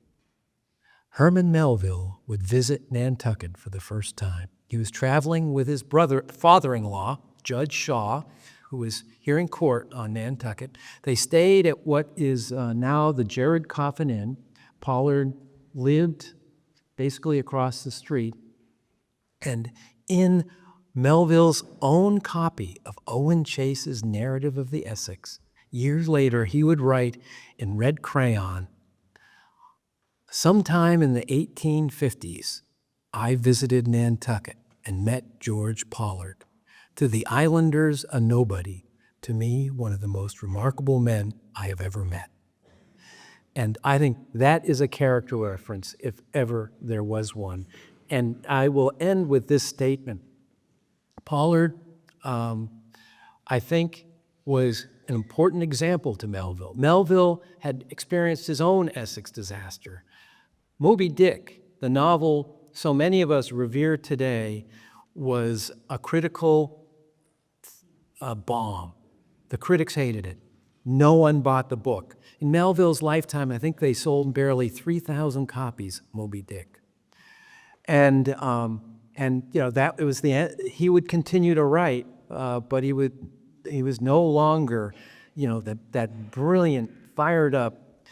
Herman Melville would visit Nantucket for the first time. He was traveling with his father-in-law, Judge Shaw, who was here in court on Nantucket. They stayed at what is now the Jared Coffin Inn. Pollard lived basically across the street. And in Melville's own copy of Owen Chase's narrative of the Essex, years later, he would write in red crayon, "Sometime in the 1850s, I visited Nantucket and met George Pollard. To the islanders, a nobody. To me, one of the most remarkable men I have ever met." And I think that is a character reference, if ever there was one. And I will end with this statement. Pollard, I think, was an important example to Melville. Melville had experienced his own Essex disaster. Moby-Dick, the novel so many of us revere today, was a critical bomb. The critics hated it. No one bought the book. In Melville's lifetime, I think they sold barely 3,000 copies of Moby-Dick. And that it was the end. He would continue to write, but he was no longer, that brilliant, fired up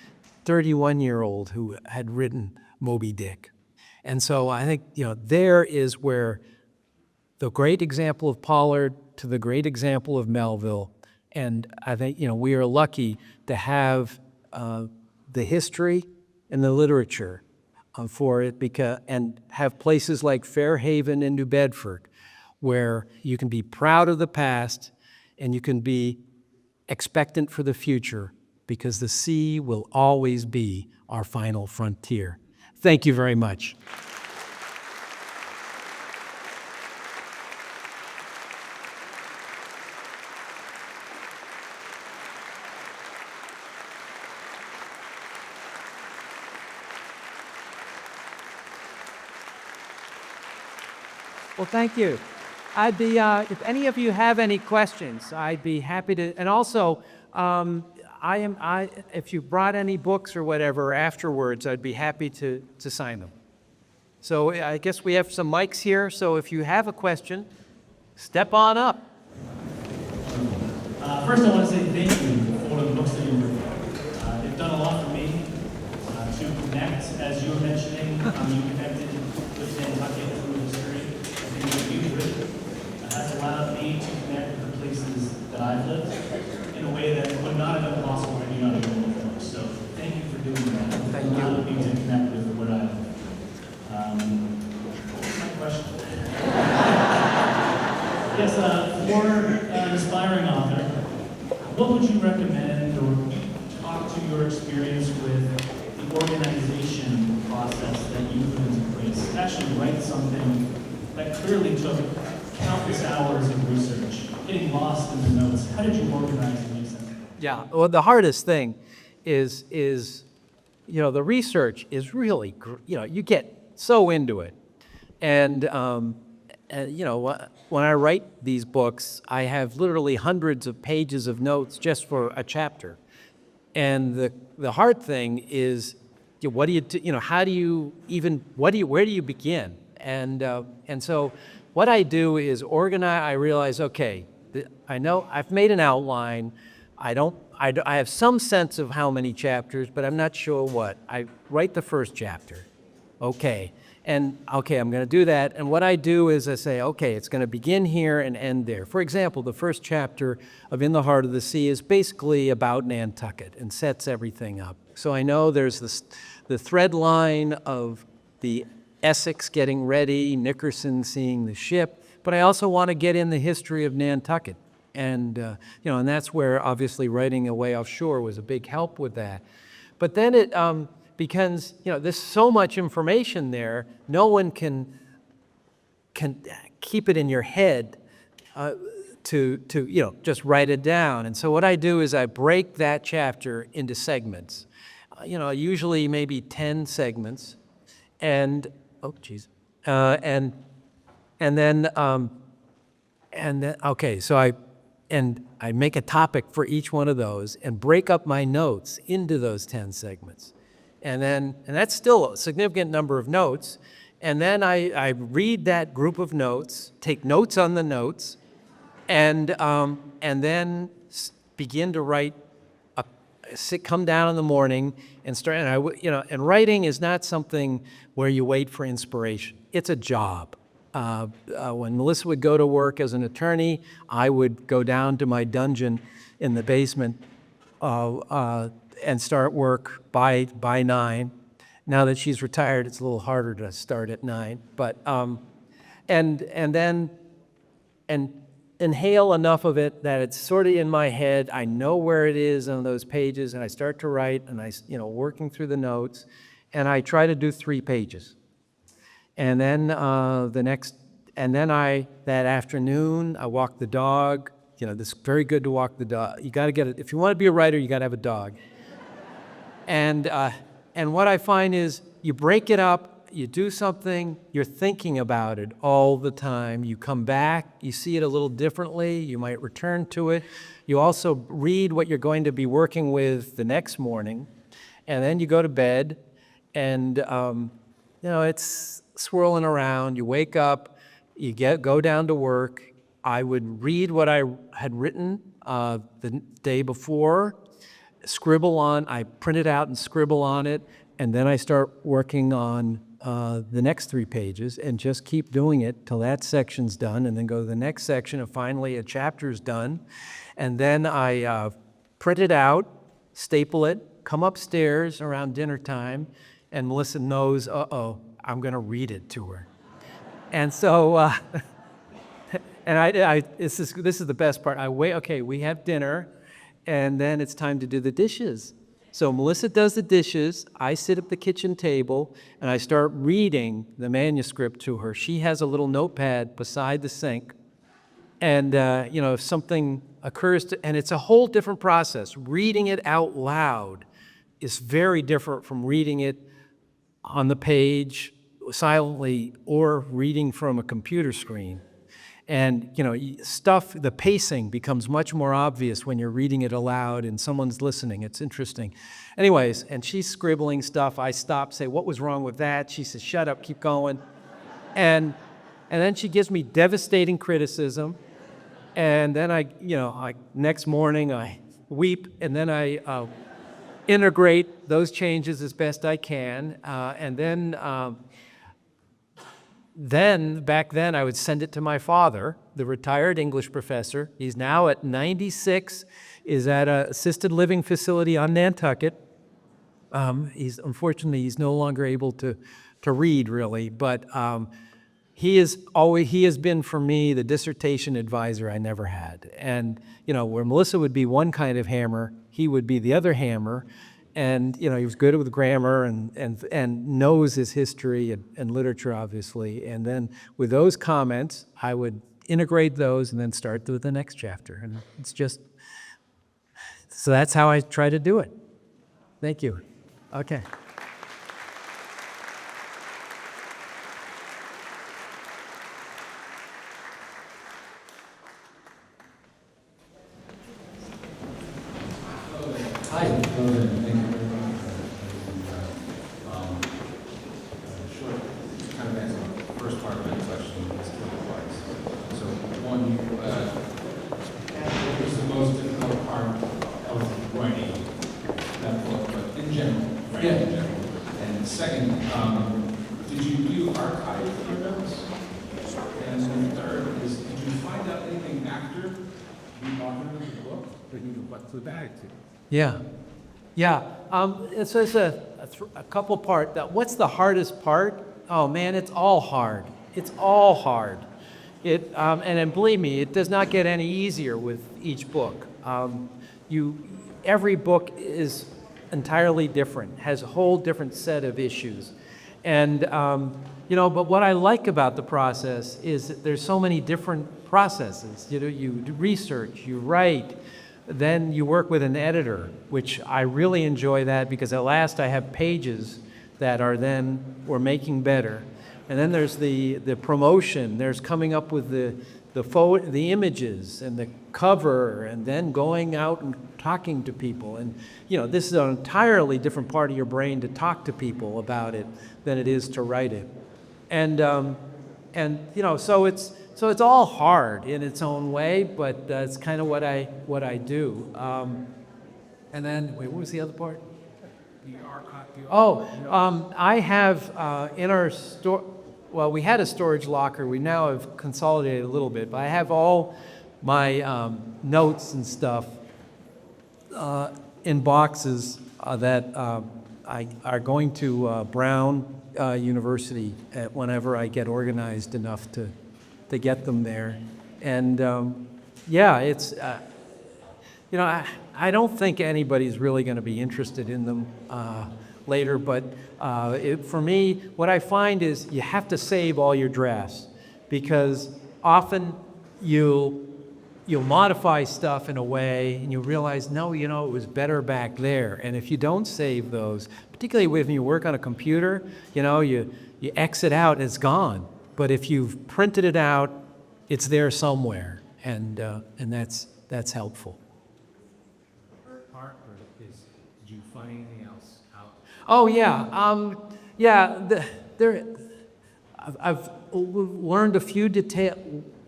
31-year-old who had written Moby-Dick. And so I think, there is where the great example of Pollard to the great example of Melville. And I think, we are lucky to have the history and the literature for it, and have places like Fairhaven and New Bedford where you can be proud of the past and you can be expectant for the future, because the sea will always be our final frontier. Thank you very much. Well, thank you. I'd be, if any of you have any questions, I'd be happy to, and also, if you brought any books or whatever afterwards, I'd be happy to sign them. So I guess we have some mics here, so if you have a question, step on up.
First, I want to say thank you for all of the books that you've written. They've done a lot for me to connect, as you were mentioning. You connected with Nantucket through history. I think what you've written has allowed me to connect with the places that I've lived in a way that would not have been possible had you not been able to books. So thank you for doing that.
Thank you.
It allowed me to connect with where I live. What was my question? Yes, for an aspiring author, what would you recommend or talk to your experience with the organization process that you put into place? Actually write something that clearly took countless hours of research, getting lost in the notes. How did you organize and make sense?
Yeah, well, the hardest thing is the research is really, you get so into it. And when I write these books, I have literally hundreds of pages of notes just for a chapter. And the hard thing is, what do you do, how do you even, where do you begin? And so what I do is organize. I realize, okay, I know I've made an outline. I have some sense of how many chapters, but I'm not sure what. I write the first chapter. Okay. And okay, I'm going to do that. And what I do is I say, okay, it's going to begin here and end there. For example, the first chapter of In the Heart of the Sea is basically about Nantucket and sets everything up. So I know there's the thread line of the Essex getting ready, Nickerson seeing the ship, but I also want to get in the history of Nantucket. And, and that's where obviously writing Away Offshore was a big help with that. But then it becomes, there's so much information there, no one can keep it in your head to just write it down. And so what I do is I break that chapter into segments, usually maybe 10 segments, and then okay, so I make a topic for each one of those and break up my notes into those 10 segments. And that's still a significant number of notes. And then I read that group of notes, take notes on the notes, and then begin to write. Come down in the morning and start. And writing is not something where you wait for inspiration. It's a job. When Melissa would go to work as an attorney, I would go down to my dungeon in the basement and start work by 9. Now that she's retired, it's a little harder to start at 9. But and then inhale enough of it that it's sort of in my head. I know where it is on those pages, and I start to write, and working through the notes, and I try to do 3 pages. And then that afternoon, I walk the dog. This is very good to walk the dog. You got to get it. If you want to be a writer, you got to have a dog. And what I find is you break it up, you do something, you're thinking about it all the time. You come back, you see it a little differently, you might return to it. You also read what you're going to be working with the next morning, and then you go to bed, and it's swirling around. You wake up, you go down to work. I would read what I had written the day before, I print it out and scribble on it, and then I start working on the next 3 pages and just keep doing it till that section's done, and then go to the next section, and finally a chapter's done. And then I print it out, staple it, come upstairs around dinner time, and Melissa knows, I'm going to read it to her. And so, this is the best part. I wait, okay, we have dinner, and then it's time to do the dishes. So Melissa does the dishes, I sit at the kitchen table, and I start reading the manuscript to her. She has a little notepad beside the sink, and if something occurs and it's a whole different process. Reading it out loud is very different from reading it on the page silently or reading from a computer screen. And, the pacing becomes much more obvious when you're reading it aloud and someone's listening. It's interesting. Anyways, and she's scribbling stuff. I stop, say, what was wrong with that? She says, shut up, keep going. And then she gives me devastating criticism. And then next morning I weep, and then I integrate those changes as best I can. And then, back then, I would send it to my father, the retired English professor. He's now at 96, is at an assisted living facility on Nantucket. Unfortunately, he's no longer able to read, really, but he has been, for me, the dissertation advisor I never had. And, where Melissa would be one kind of hammer, he would be the other hammer. And, he was good with grammar and knows his history and literature, obviously. And then with those comments, I would integrate those and then start with the next chapter. And so that's how I try to do it. Thank you. Okay.
Hi. Thank you very much short kind of answer the first part of my question is 2 parts. So one, what was the most difficult part of writing that book, but in general, right? Yeah. In general. And second, did you archive your notes? And then third is, did you find out anything after you authored the book that you went to the bag to?
Yeah. So it's a couple part. What's the hardest part? Oh man, it's all hard. It's all hard. And then believe me, it does not get any easier with each book. Every book is entirely different, has a whole different set of issues. And but what I like about the process is that there's so many different processes. You do research, you write. Then you work with an editor, which I really enjoy that because at last I have pages that we're making better. And then there's the promotion. There's coming up with the images and the cover, and then going out and talking to people. And this is an entirely different part of your brain to talk to people about it than it is to write it. And so so it's all hard in its own way, but it's kind of what I do. And then, wait, what was the other part? I have in our store, well, we had a storage locker. We now have consolidated a little bit, but I have all my notes and stuff in boxes that are going to Brown University whenever I get organized enough to get them there. And yeah, it's, you know, I don't think anybody's really going to be interested in them later, but for me, what I find is you have to save all your drafts, because often you'll modify stuff in a way and you realize, no, you know, it was better back there. And if you don't save those, particularly when you work on a computer, you know, you exit out and it's gone. But if you've printed it out, it's there somewhere, and that's helpful.
Did you find anything else out?
Oh yeah, I've learned a few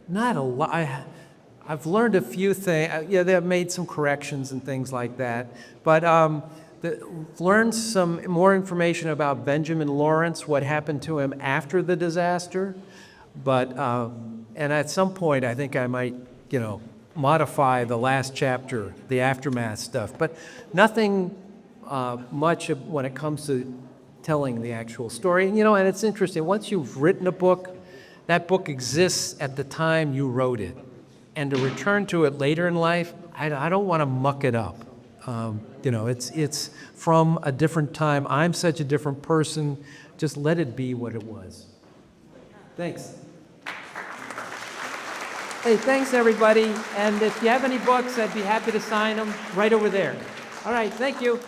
not a lot. I've learned a few things. Yeah, they've made some corrections and things like that. But learned some more information about Benjamin Lawrence, what happened to him after the disaster. But and at some point, I think I might, you know, modify the last chapter, the aftermath stuff. But nothing much when it comes to telling the actual story. And, you know, and it's interesting. Once you've written a book, that book exists at the time you wrote it. And to return to it later in life, I don't want to muck it up. You know, it's from a different time. I'm such a different person. Just let it be what it was. Thanks. Hey, thanks, everybody. And if you have any books, I'd be happy to sign them right over there. All right, thank you.